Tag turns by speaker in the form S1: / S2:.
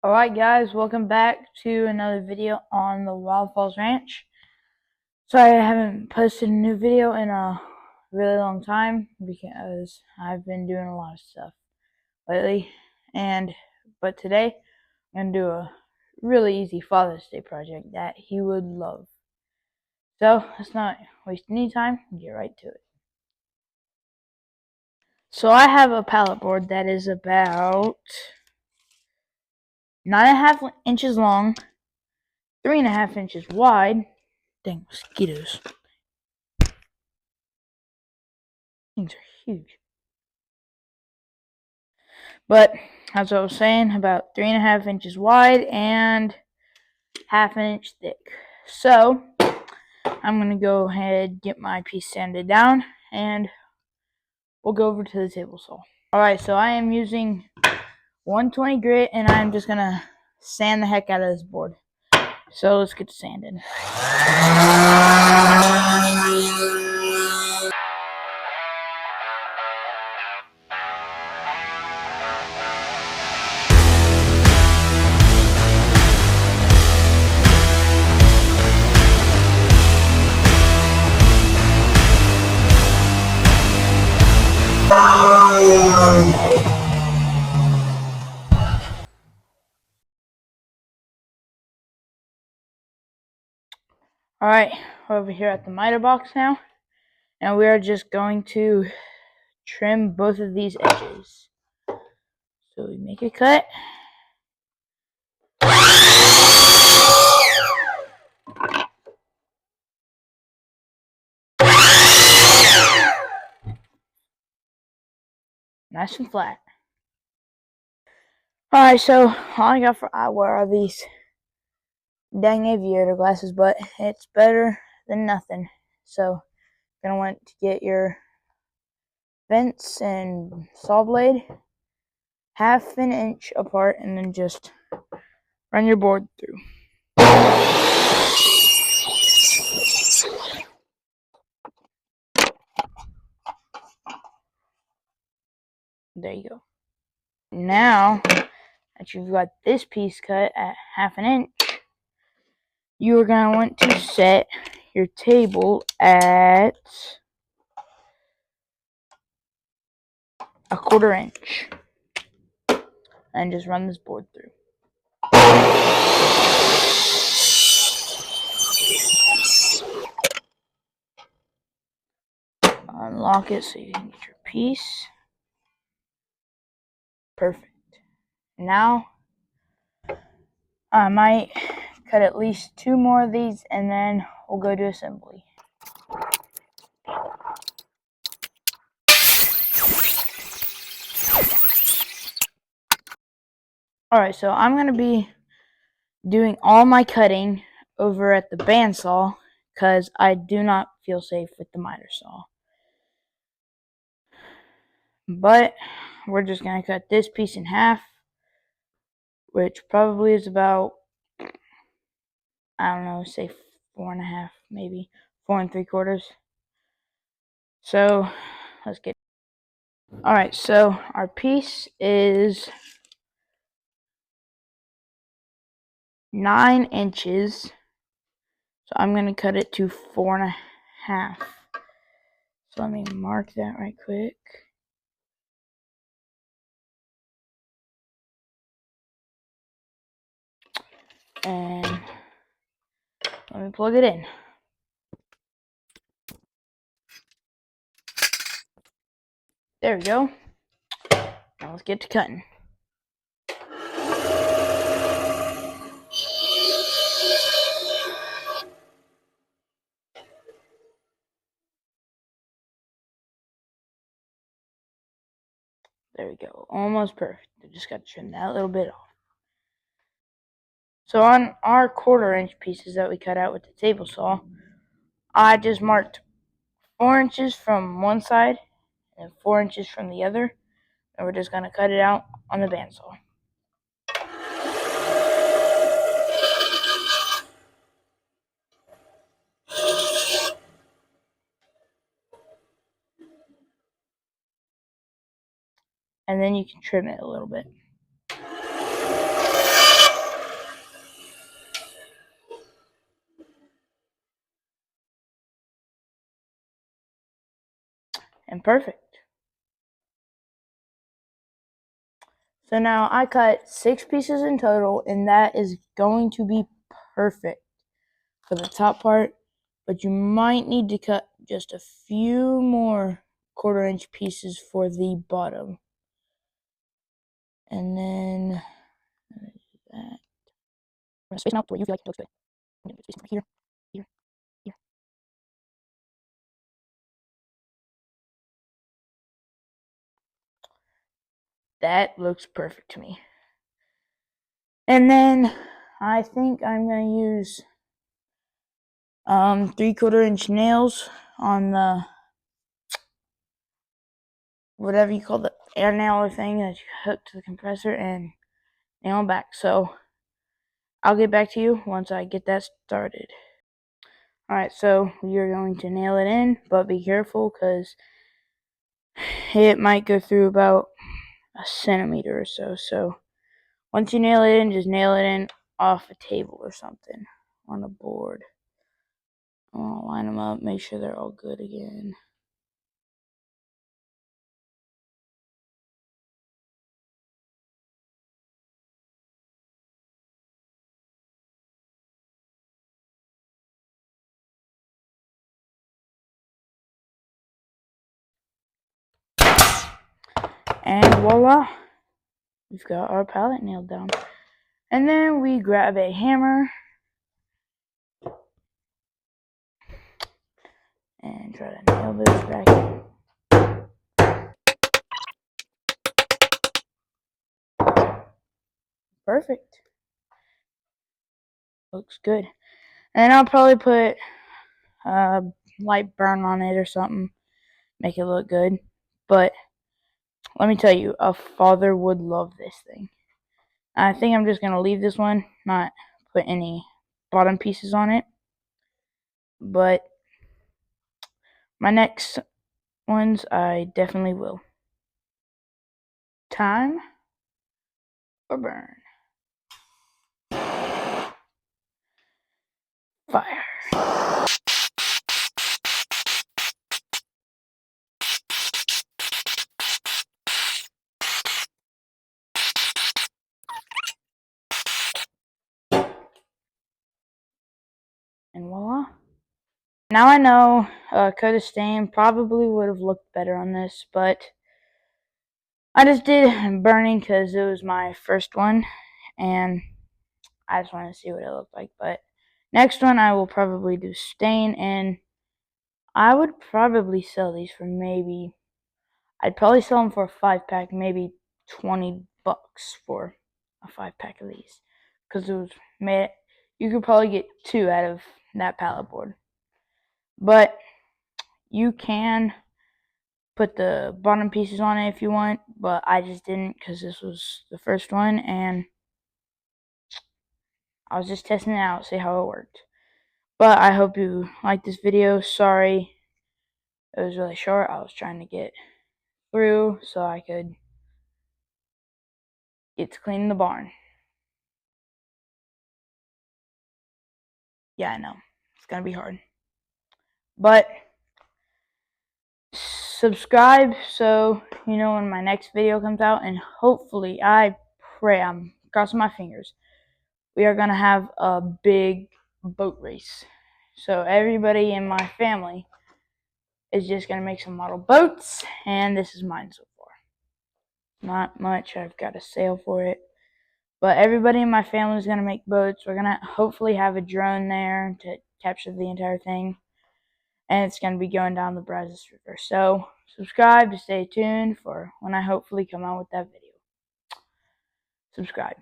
S1: Alright guys, welcome back to another video on the Wild Falls Ranch. Sorry I haven't posted a new video in a really long time because I've been doing a lot of stuff lately. But today I'm going to do a really easy Father's Day project that he would love. So let's not waste any time and get right to it. So I have a pallet board that is about 9.5 inches long, 3.5 inches wide. Dang, mosquitoes. Things are huge. But as I was saying, about 3.5 inches wide and 1/2 inch thick. So I'm gonna go ahead, get my piece sanded down, and we'll go over to the table saw. Alright, so I am using 120 grit and I'm just gonna sand the heck out of this board. So let's get to sanding. Alright, we're over here at the miter box now, and we are just going to trim both of these edges. So we make a cut. Nice and flat. Alright, so all I got for eyewear are these dang aviator glasses, but it's better than nothing. So you're gonna want to get your fence and saw blade 1/2 inch apart and then just run your board through. There you go. Now that you've got this piece cut at 1/2 inch, you are going to want to set your table at 1/4 inch and just run this board through. Unlock it so you can get your piece. Perfect. Now I might cut at least 2 more of these and then we'll go to assembly. Alright, so I'm going to be doing all my cutting over at the bandsaw because I do not feel safe with the miter saw. But we're just going to cut this piece in half, which probably is about, I don't know, say 4.5, maybe 4 3/4. So let's get. Alright, so our piece is 9 inches. So I'm going to cut it to 4.5. So let me mark that right quick. And let me plug it in. There we go. Now let's get to cutting. There we go. Almost perfect. I just got to trim that little bit off. So on our 1/4 inch pieces that we cut out with the table saw, I just marked 4 inches from one side and 4 inches from the other. And we're just going to cut it out on the bandsaw. And then you can trim it a little bit. and perfect. So now I cut 6 pieces in total, and that is going to be perfect for the top part, but you might need to cut just a few more 1/4-inch pieces for the bottom. And then I'm gonna do that. I'm gonna space them out to where you feel like it looks good. I'm gonna space them here, here, here. That looks perfect to me. And then I think I'm gonna use 3/4-inch nails on the whatever you call the air nailer thing that you hook to the compressor and nail them back. So I'll get back to you once I get that started. Alright, so you're going to nail it in, but be careful because it might go through about a centimeter or so. So once you nail it in, just nail it in off a table or something on a board. I'll line them up, make sure they're all good again. And voila, we've got our pallet nailed down. And then we grab a hammer and try to nail this back in. Perfect. Looks good. And I'll probably put light brown on it or something, make it look good. But let me tell you, a father would love this thing. I think I'm just going to leave this one, not put any bottom pieces on it. But my next ones, I definitely will. Time or burn? Fire. And voila. Now I know coat of stain probably would have looked better on this, but I just did burning because it was my first one, and I just wanted to see what it looked like. But next one I will probably do stain, and I would probably sell these for maybe, I'd probably sell them for a 5-pack, maybe $20 for a 5-pack of these, because it was made. You could probably get 2 out of that pallet board, but you can put the bottom pieces on it if you want, but I just didn't because this was the first one and I was just testing it out, see how it worked. But I hope you liked this video. Sorry it was really short. I was trying to get through so I could get to clean the barn. Yeah, I know. It's gonna be hard. But subscribe so you know when my next video comes out, and hopefully, I pray, I'm crossing my fingers, we are gonna have a big boat race. So everybody in my family is just gonna make some model boats, and this is mine so far. Not much, I've got a sail for it. But everybody in my family is gonna make boats. We're gonna hopefully have a drone there to capture the entire thing. And it's gonna be going down the Brazos River. So subscribe to stay tuned for when I hopefully come out with that video. Subscribe.